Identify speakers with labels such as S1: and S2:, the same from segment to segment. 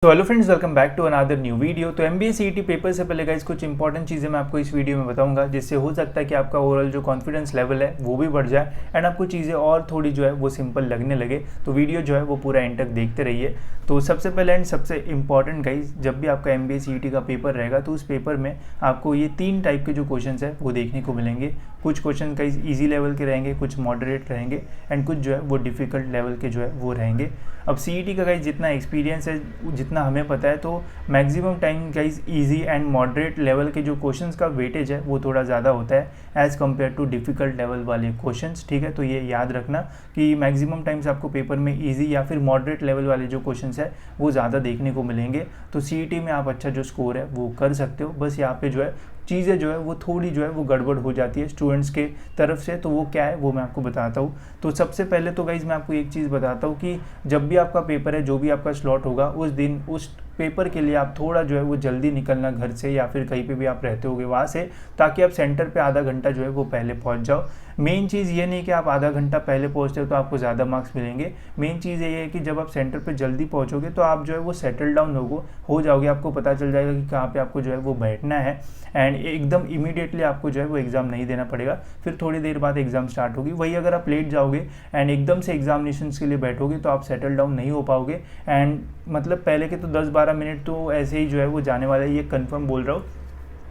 S1: तो hello friends, welcome back to another new video. तो MBA CET paper से पहले गाइस कुछ इंपॉर्टेंट चीज़ें मैं आपको इस वीडियो में बताऊंगा, जिससे हो सकता है कि आपका ओवरऑल जो कॉन्फिडेंस लेवल है वो भी बढ़ जाए एंड आपको चीज़ें और थोड़ी जो है वो सिंपल लगने लगे। तो वीडियो जो है वो पूरा एंड तक देखते रहिए। तो सबसे पहले एंड सबसे इंपॉर्टेंट गाइस, जब भी आपका एमबीए सीईटी का पेपर रहेगा तो उस पेपर में आपको ये 3 टाइप के जो क्वेश्चन है वो देखने को मिलेंगे। कुछ क्वेश्चन गाइस ईजी लेवल के रहेंगे, कुछ मॉडरेट रहेंगे एंड कुछ जो है वो डिफ़िकल्ट लेवल के जो है वो रहेंगे। अब सीईटी का गाइस जितना एक्सपीरियंस है, जितना हमें पता है, तो maximum time guys easy and moderate level के जो क्वेश्चंस का वेटेज है वो थोड़ा ज़्यादा होता है as compare too difficult level वाले क्वेश्चंस। ठीक है, तो ये याद रखना कि मैक्सिमम टाइम्स आपको पेपर में इजी या फिर मॉडरेट लेवल वाले जो क्वेश्चंस है वो ज़्यादा देखने को मिलेंगे। तो सीईटी में आप अच्छा जो स्कोर है वो कर सकते हो। बस यहाँ पे जो है चीज़ें जो है वो थोड़ी जो है वो गड़बड़ हो जाती है स्टूडेंट्स के तरफ से। तो वो क्या है वो मैं आपको बताता हूँ। तो सबसे पहले तो गाइज मैं आपको एक चीज़ बताता हूँ कि जब भी आपका पेपर है, जो भी आपका स्लॉट होगा उस दिन, उस पेपर के लिए आप थोड़ा जो है वो जल्दी निकलना घर से या फिर कहीं पे भी आप रहते होगे वहाँ से, ताकि आप सेंटर पे आधा घंटा जो है वो पहले पहुँच जाओ। मेन चीज़ ये नहीं कि आप आधा घंटा पहले पहुँचते हो तो आपको ज़्यादा मार्क्स मिलेंगे। मेन चीज़ ये है कि जब आप सेंटर पे जल्दी पहुँचोगे तो आप जो है वो सेटल डाउन हो जाओगे। आपको पता चल जाएगा कि कहाँ पे आपको जो है वो बैठना है एंड एकदम इमीडिएटली आपको जो है वो एग्ज़ाम नहीं देना पड़ेगा। फिर थोड़ी देर बाद एग्ज़ाम स्टार्ट होगी। वही अगर आप लेट जाओगे एंड एकदम से एग्जामिनेशंस के लिए बैठोगे तो आप सेटल डाउन नहीं हो पाओगे एंड मतलब पहले के तो 10-12 मिनट तो ऐसे ही जो है वो जाने वाला है, ये कंफर्म बोल रहा हूँ।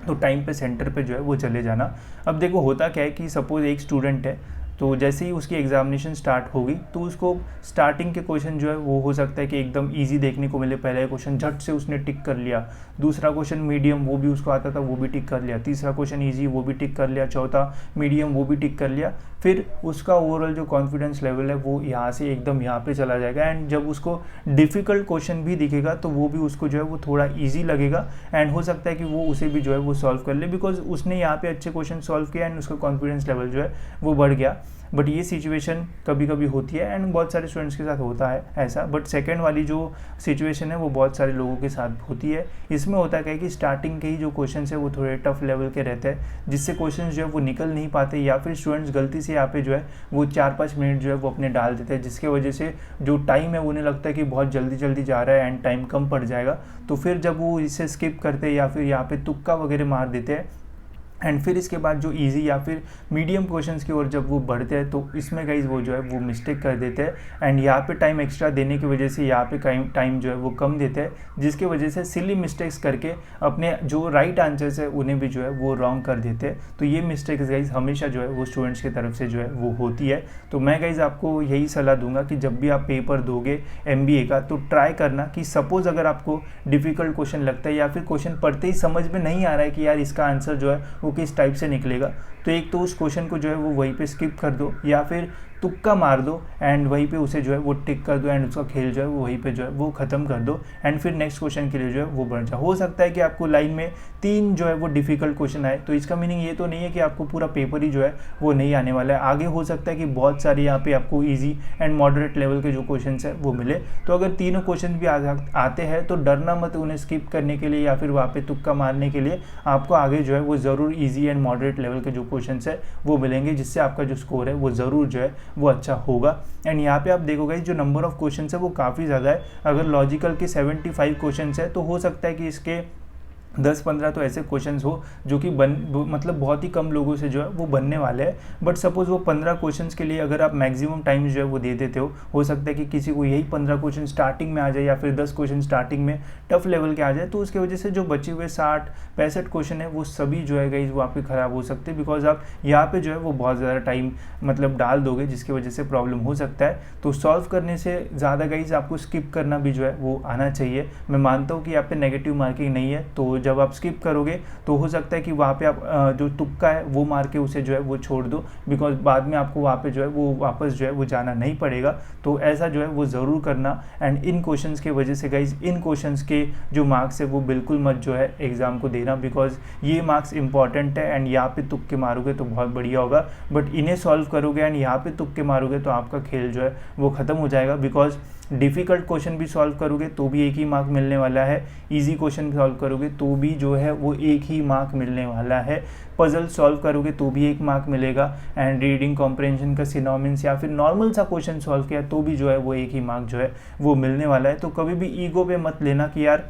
S1: तो टाइम पे सेंटर पे जो है वो चले जाना। अब देखो होता क्या है कि सपोज़ एक स्टूडेंट है, तो जैसे ही उसकी एग्जामिनेशन स्टार्ट होगी तो उसको स्टार्टिंग के क्वेश्चन जो है वो हो सकता है कि एकदम इजी देखने को मिले। पहला क्वेश्चन झट से उसने टिक कर लिया, दूसरा क्वेश्चन मीडियम वो भी उसको आता था वो भी टिक कर लिया, तीसरा क्वेश्चन इजी वो भी टिक कर लिया, चौथा मीडियम वो भी टिक कर लिया। फिर उसका ओवरऑल जो कॉन्फिडेंस लेवल है वो यहाँ से एकदम यहाँ पे चला जाएगा एंड जब उसको डिफ़िकल्ट क्वेश्चन भी दिखेगा तो वो भी उसको जो है वो थोड़ा ईजी लगेगा एंड हो सकता है कि वो उसे भी जो है वो सॉल्व कर ले, बिकॉज उसने यहाँ पे अच्छे क्वेश्चन सॉल्व किया एंड उसका कॉन्फिडेंस लेवल जो है वो बढ़ गया। बट ये सिचुएशन कभी कभी होती है एंड बहुत सारे स्टूडेंट्स के साथ होता है ऐसा। बट सेकंड वाली जो सिचुएशन है वो बहुत सारे लोगों के साथ होती है। इसमें होता क्या है कि स्टार्टिंग के ही जो क्वेश्चन है वो थोड़े टफ लेवल के रहते हैं, जिससे क्वेश्चन जो है वो निकल नहीं पाते या फिर स्टूडेंट्स गलती से यहाँ पे जो है वो 4-5 मिनट जो है वो अपने डाल देते हैं, जिसके वजह से जो टाइम है उन्हें लगता है कि बहुत जल्दी जल्दी जा रहा है एंड टाइम कम पड़ जाएगा। तो फिर जब वो इसे स्किप करते हैं या फिर यहाँ पे तुक्का वगैरह मार देते हैं एंड फिर इसके बाद जो इजी या फिर मीडियम क्वेश्चंस की ओर जब वो बढ़ते हैं तो इसमें गाइज वो जो है वो मिस्टेक कर देते हैं एंड यहाँ पे टाइम एक्स्ट्रा देने की वजह से यहाँ पे टाइम जो है वो कम देते हैं, जिसकी वजह से सिली मिस्टेक्स करके अपने जो राइट आंसर्स है उन्हें भी जो है वो रॉन्ग कर देते हैं। तो ये मिस्टेक्स गाइज हमेशा जो है वो स्टूडेंट्स की तरफ से जो है वो होती है। तो मैं गाइज आपको यही सलाह दूंगा कि जब भी आप पेपर दोगे एमबीए का तो ट्राई करना कि सपोज अगर आपको डिफ़िकल्ट क्वेश्चन लगता है या फिर क्वेश्चन पढ़ते ही समझ में नहीं आ रहा है कि यार इसका आंसर जो है वो किस टाइप से निकलेगा, तो एक तो उस क्वेश्चन को जो है वो वहीं पे स्किप कर दो या फिर तुक्का मार दो एंड वहीं पे उसे जो है वो टिक कर दो एंड उसका खेल जो है वो वहीं पे जो है वो ख़त्म कर दो एंड फिर नेक्स्ट क्वेश्चन के लिए जो है वो बढ़ जाओ। हो सकता है कि आपको लाइन में 3 जो है वो डिफ़िकल्ट क्वेश्चन आए, तो इसका मीनिंग ये तो नहीं है कि आपको पूरा पेपर ही जो है वो नहीं आने वाला है। आगे हो सकता है कि बहुत सारे यहाँ पे आपको ईजी एंड मॉडरेट लेवल के जो क्वेश्चन है वो मिले। तो अगर तीनों क्वेश्चन भी आते हैं तो डरना मत उन्हें स्किप करने के लिए या फिर वहाँ पे तुक्का मारने के लिए। आपको आगे जो है वो ज़रूर ईजी एंड मॉडरेट लेवल के जो क्वेश्चन है वो मिलेंगे, जिससे आपका जो स्कोर है वो ज़रूर जो है वो अच्छा होगा। एंड यहाँ पे आप देखोगे जो नंबर ऑफ क्वेश्चन है वो काफ़ी ज़्यादा है। अगर लॉजिकल के 75 क्वेश्चन है तो हो सकता है कि इसके 10-15 तो ऐसे क्वेश्चंस हो जो कि मतलब बहुत ही कम लोगों से जो है वो बनने वाले हैं। बट सपोज वो 15 क्वेश्चंस के लिए अगर आप मैक्सिमम टाइम जो है वो दे देते हो सकता है कि किसी को यही 15 क्वेश्चन स्टार्टिंग में आ जाए या फिर 10 क्वेश्चन स्टार्टिंग में टफ लेवल के आ जाए, तो उसकी वजह से जो बचे हुए 60-65 क्वेश्चन है वो सभी जो है गाइस वो आपके ख़राब हो सकते हैं, बिकॉज आप यहाँ पर जो है वो बहुत ज़्यादा टाइम मतलब डाल दोगे, जिसकी वजह से प्रॉब्लम हो सकता है। तो सॉल्व करने से ज़्यादा गाइस आपको स्किप करना भी जो है वो आना चाहिए। मैं मानता हूँ कि यहाँ पे नेगेटिव मार्किंग नहीं है, तो जब आप स्किप करोगे तो हो सकता है कि वहाँ पे आप जो तुक्का है वो मार के उसे जो है वो छोड़ दो, बिकॉज बाद में आपको वहाँ पे जो है वो वापस जो है वो जाना नहीं पड़ेगा। तो ऐसा जो है वो ज़रूर करना एंड इन क्वेश्चंस के वजह से गाइज इन क्वेश्चंस के जो मार्क्स है वो बिल्कुल मत जो है एग्ज़ाम को देना, बिकॉज ये मार्क्स इंपॉर्टेंट है एंड यहाँ पे तुक्के मारोगे तो बहुत बढ़िया होगा। बट इन्हें सॉल्व करोगे एंड यहाँ पे तुक्के मारोगे तो आपका खेल जो है वो ख़त्म हो जाएगा, बिकॉज डिफ़िकल्ट क्वेश्चन भी सॉल्व करोगे तो भी एक ही मार्क मिलने वाला है, ईजी क्वेश्चन सॉल्व करोगे तो भी जो है वो एक ही मार्क मिलने वाला है, पजल सॉल्व करोगे तो भी एक मार्क मिलेगा, एंड रीडिंग कॉम्प्रहेंशन का सिनोनिम्स या फिर नॉर्मल सा क्वेश्चन सॉल्व किया तो भी जो है वो एक ही मार्क जो है वो मिलने वाला है। तो कभी भी ईगो पे मत लेना कि यार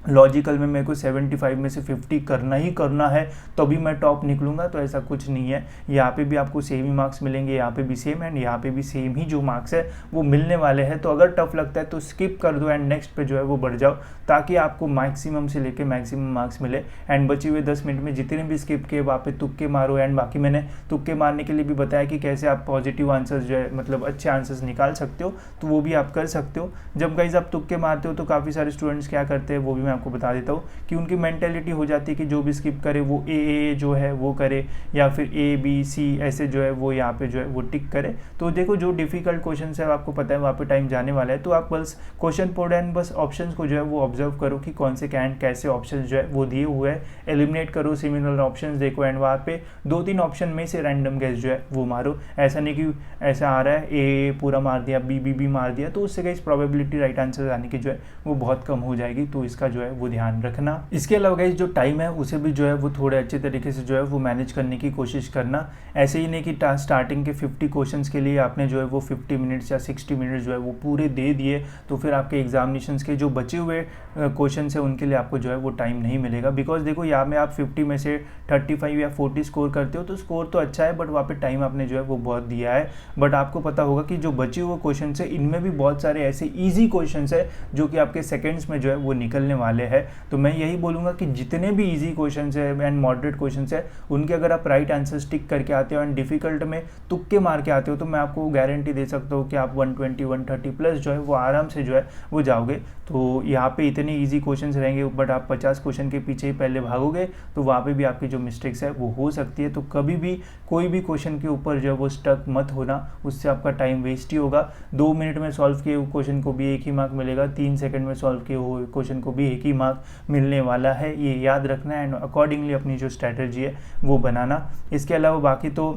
S1: लॉजिकल में मेरे को 75 में से 50 करना ही करना है तभी मैं टॉप निकलूंगा, तो ऐसा कुछ नहीं है। यहाँ पे भी आपको सेम ही मार्क्स मिलेंगे, यहाँ पे भी सेम एंड यहाँ पे भी सेम ही जो मार्क्स है वो मिलने वाले हैं। तो अगर टफ लगता है तो स्किप कर दो एंड नेक्स्ट पे जो है वो बढ़ जाओ, ताकि आपको मैक्सिमम से लेके मैक्सिमम मार्क्स मिले। एंड बचे हुए 10 मिनट में जितने भी स्किप किए वहाँ पे तुक्के मारो। एंड बाकी मैंने तुक्के मारने के लिए भी बताया कि कैसे आप पॉजिटिव आंसर्स जो है मतलब अच्छे आंसर्स निकाल सकते हो, तो वो भी आप कर सकते हो। जब गाइज आप तुक्के मारते हो तो काफ़ी सारे स्टूडेंट्स क्या करते हैं वो भी मैं आपको बता देता हूँ कि उनकी मेंटेलिटी हो जाती है कि जो भी स्किप करे वो ए जो है वो करे, या फिर A B C ऐसे जो है वो यहाँ पे जो है वो टिक करे। तो देखो जो डिफिकल्ट क्वेश्चन है आपको पता है वहाँ पे टाइम जाने वाला है, तो आप बस क्वेश्चन पढ़ो एंड बस ऑप्शंस को जो है वो ऑब्जर्व करो कि कौन से कैसे ऑप्शंस जो है वो दिए हुए हैं, एलिमिनेट करो सिमिलर ऑप्शंस देखो एंड वहाँ पे 2-3 ऑप्शन में से रैंडम गैस जो है वो मारो। ऐसा नहीं कि ऐसा आ रहा है A पूरा मार दिया, B मार दिया, तो उससे गाइस प्रोबेबिलिटी राइट आंसर आने की जो है वो बहुत कम हो जाएगी, तो इसका जो है वो ध्यान रखना। इसके अलावा गाइस जो टाइम है उसे भी जो है वो थोड़े अच्छे तरीके से जो है वो मैनेज करने की कोशिश करना। ऐसे ही नहीं कि स्टार्टिंग के 50 क्वेश्चंस के लिए आपने जो है वो 50 मिनट्स या 60 मिनट्स जो है वो पूरे दे दिए, तो फिर आपके एग्जामिनेशंस के जो बचे हुए क्वेश्चंस है उनके लिए आपको जो है वो टाइम नहीं मिलेगा। बिकॉज देखो यहाँ में आप 50 में से 35 या 40 स्कोर करते हो तो स्कोर तो अच्छा है, बट वहाँ पे टाइम आपने जो है वो बहुत दिया है। बट आपको पता होगा कि जो बचे हुए क्वेश्चन है इनमें भी बहुत सारे ऐसे ईजी क्वेश्चन है जो कि आपके सेकेंड्स में जो है वो निकलने वाले हैं। तो मैं यही बोलूँगा कि जितने भी इजी क्वेश्चन है एंड मॉडरेट क्वेश्चन है उनके अगर आप राइट आंसर टिक करके आते हो एंड डिफिकल्ट में तुक्के मार के आते हो, तो मैं आपको गारंटी दे सकता हूँ कि आप 120-130 प्लस जो है वो आराम से जो है वो जाओगे। तो यहाँ पे इतने इजी क्वेश्चंस रहेंगे बट आप 50 क्वेश्चन के पीछे ही पहले भागोगे तो वहाँ पे भी आपकी जो मिस्टेक्स है वो हो सकती है। तो कभी भी कोई भी क्वेश्चन के ऊपर जो है वो स्टक मत होना, उससे आपका टाइम वेस्ट ही होगा। 2 मिनट में सॉल्व किए हुए क्वेश्चन को भी एक ही मार्क मिलेगा, 3 सेकंड में सॉल्व किए हुए क्वेश्चन को भी एक ही मार्क मिलने वाला है, ये याद रखना एंड अकॉर्डिंगली अपनी जो स्ट्रैटेजी है वो बनाना। इसके अलावा बाकी तो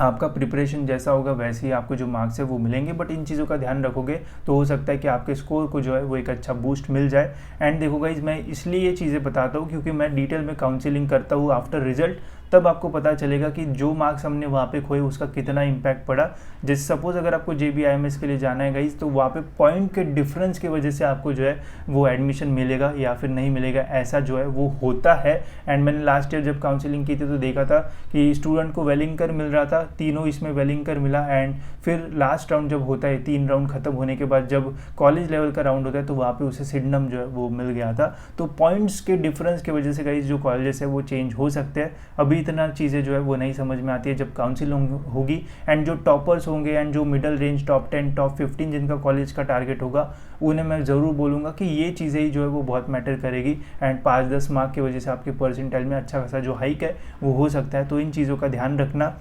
S1: आपका प्रिपरेशन जैसा होगा वैसे ही आपको जो मार्क्स है वो मिलेंगे, बट इन चीज़ों का ध्यान रखोगे तो हो सकता है कि आपके स्कोर को जो है वो एक अच्छा बूस्ट मिल जाए। एंड देखो गाइस मैं इसलिए ये चीज़ें बताता हूँ क्योंकि मैं डिटेल में काउंसलिंग करता हूँ आफ्टर रिजल्ट, तब आपको पता चलेगा कि जो मार्क्स हमने वहाँ पे खोए उसका कितना इम्पैक्ट पड़ा। जैसे सपोज अगर आपको JBIMS के लिए जाना है गाइस, तो वहाँ पे पॉइंट के डिफरेंस की वजह से आपको जो है वो एडमिशन मिलेगा या फिर नहीं मिलेगा, ऐसा जो है वो होता है। एंड मैंने लास्ट ईयर जब काउंसलिंग की थी तो देखा था कि स्टूडेंट को वेलिंकर मिल रहा था, तीनों इसमें वेलिंकर मिला, एंड फिर लास्ट राउंड जब होता है 3 राउंड खत्म होने के बाद जब कॉलेज लेवल का राउंड होता है तो वहाँ पे उसे सिडनम जो है वो मिल गया था। तो पॉइंट्स के डिफरेंस की वजह से गाइस जो कॉलेजेस है वो चेंज हो सकते हैं। अभी इतना चीज़ें जो है वो नहीं समझ में आती है, जब काउंसिलिंग होगी एंड जो टॉपर्स होंगे एंड जो मिडल रेंज टॉप 10 टॉप 15 जिनका कॉलेज का टारगेट होगा उन्हें मैं ज़रूर बोलूँगा कि ये चीज़ें ही जो है वो बहुत मैटर करेगी। एंड 5-10 मार्क की वजह से आपके परसेंटाइल में अच्छा खासा जो हाइक है वो हो सकता है। तो इन चीज़ों का ध्यान रखना,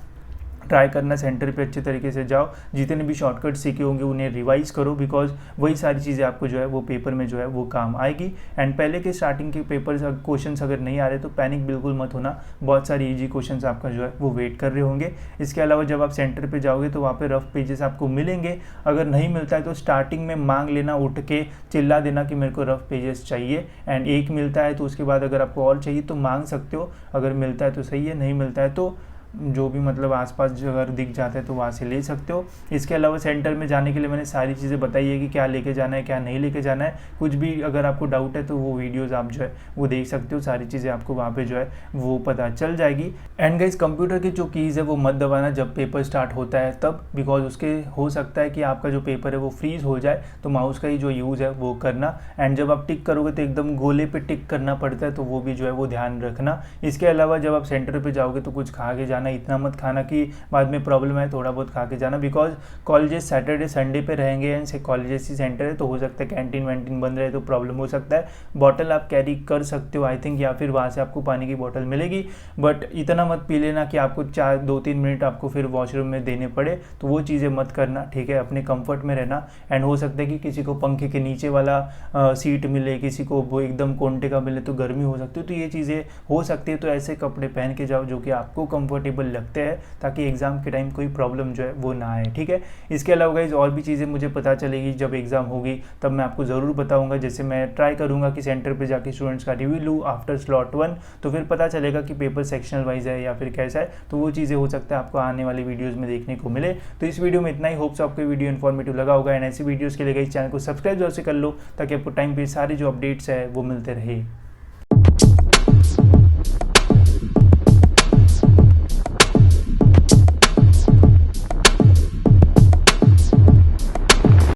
S1: ट्राई करना, सेंटर पे अच्छे तरीके से जाओ, जितने भी शॉर्टकट सीखे होंगे उन्हें रिवाइज करो, बिकॉज वही सारी चीज़ें आपको जो है वो पेपर में जो है वो काम आएगी। एंड पहले के स्टार्टिंग के पेपर क्वेश्चंस अगर नहीं आ रहे तो पैनिक बिल्कुल मत होना, बहुत सारी इजी क्वेश्चंस आपका जो है वो वेट कर रहे होंगे। इसके अलावा जब आप सेंटर पे जाओगे तो वहाँ पे रफ पेजेस आपको मिलेंगे, अगर नहीं मिलता है तो स्टार्टिंग में मांग लेना, उठ के चिल्ला देना कि मेरे को रफ पेजेस चाहिए। एंड एक मिलता है तो उसके बाद अगर आपको और चाहिए तो मांग सकते हो, अगर मिलता है तो सही है, नहीं मिलता है तो जो भी मतलब आसपास अगर दिख जाता है तो वहाँ से ले सकते हो। इसके अलावा सेंटर में जाने के लिए मैंने सारी चीज़ें बताई है कि क्या लेके जाना है क्या नहीं लेके जाना है। कुछ भी अगर आपको डाउट है तो वो वीडियोस आप जो है वो देख सकते हो, सारी चीज़ें आपको वहाँ पे जो है वो पता चल जाएगी। एंड गाइस कंप्यूटर की जो कीज़ है वो मत दबाना जब पेपर स्टार्ट होता है तब, बिकॉज उसके हो सकता है कि आपका जो पेपर है वो फ्रीज हो जाए, तो माउस का ही जो यूज़ है वो करना। एंड जब आप टिक करोगे तो एकदम गोले पे टिक करना पड़ता है, तो वो भी जो है वो ध्यान रखना। इसके अलावा जब आप सेंटर पे जाओगे तो कुछ खा के जाना, इतना मत खाना कि बाद में प्रॉब्लम है, थोड़ा बहुत खा के जाना, बिकॉज कॉलेजेस सैटरडे संडे पे रहेंगे एंड कॉलेजेस ही सेंटर है तो हो सकता है कैंटीन वैंटीन बंद रहे तो प्रॉब्लम हो सकता है। बॉटल आप कैरी कर सकते हो आई थिंक, या फिर वहाँ से आपको पानी की बॉटल मिलेगी, बट इतना मत पी लेना कि आपको 2-3 मिनट आपको फिर वॉशरूम में देने पड़े, तो वो चीज़ें मत करना, ठीक है। अपने कंफर्ट में रहना। एंड हो सकता है कि किसी को पंखे के नीचे वाला सीट मिले, किसी को वो एकदम कोंटे का मिले तो गर्मी हो सकती है, तो ये चीज़ें हो सकती है। तो ऐसे कपड़े पहन के जाओ जो कि आपको कंफर्टेबल टेबल लगते हैं ताकि एग्ज़ाम के टाइम कोई प्रॉब्लम जो है वो ना आए, ठीक है। इसके अलावा गाइज और भी चीज़ें मुझे पता चलेगी जब एग्ज़ाम होगी तब मैं आपको ज़रूर बताऊंगा। जैसे मैं ट्राई करूंगा कि सेंटर पे जाके स्टूडेंट्स का रिव्यू लूँ आफ्टर स्लॉट 1, तो फिर पता चलेगा कि पेपर सेक्शनल वाइज है या फिर कैसा है, तो वो चीज़ें हो सकता है आपको आने वाली वीडियोज़ में देखने को मिले। तो इस वीडियो में इतना ही, होप्स आपको वीडियो इन्फॉर्मेटिव लगा होगा। एंड ऐसी वीडियोज़ के लिए गाइज चैनल को सब्सक्राइब जरूर से कर लो ताकि आपको टाइम पे सारे जो अपडेट्स है वो मिलते रहे।